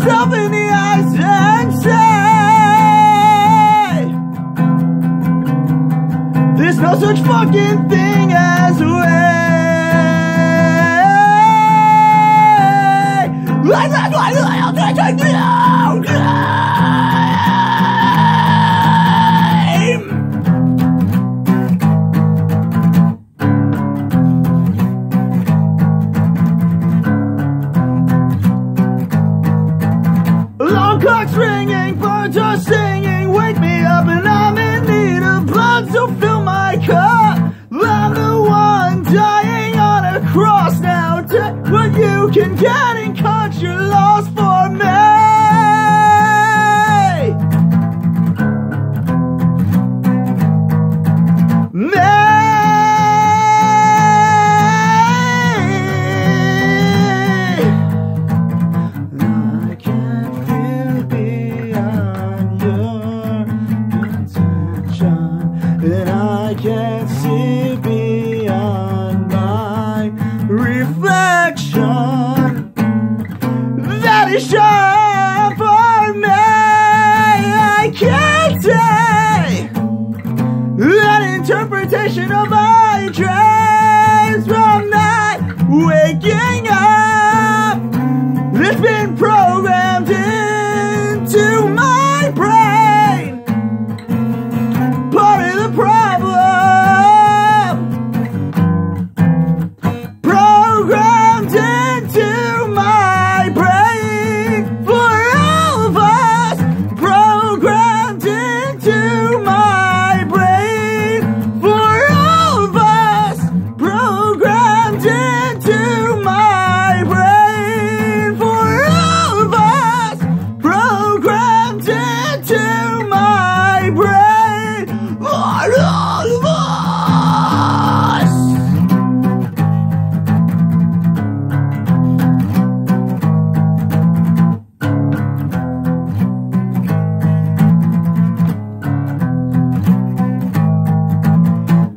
yourself in the eyes and say there's no such fucking thing as a way. Alarm clocks ringing, birds are singing, wake me up and I'm in need of blood, so fill my cup. I'm the one dying on a cross now. Take what you can get and cut your loss for me. I can't feel beyond your intention, and I can't see beyond my reflection. That is sure for me. I can't say an interpretation of my dreams from not waking up. It's been programmed into my brain. Part of the problem. Programmed into my brain for all of us. Programmed into my brain for all of us. Programmed into my brain for all of us. Programmed into my brain for all of us.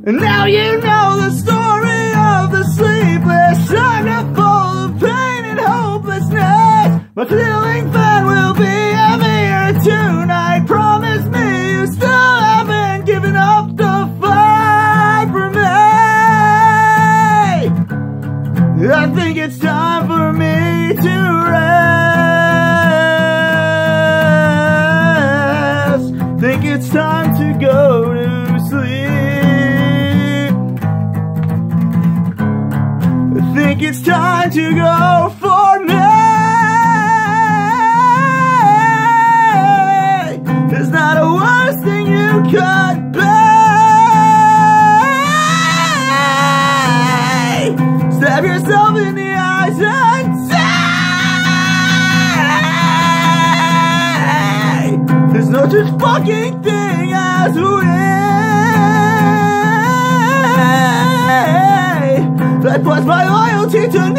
And now you know the story of the sleepless night, full of pain and hopelessness. My ceiling fan will be heavier tonight. Promise me you still haven't given up the fight for me. I think it's time for me to rest. Think it's time to go to sleep. I think it's time to go for me. There's not a worse thing you could be. Stab yourself in the eyes and say there's no such fucking thing as a way. That was my loyalty to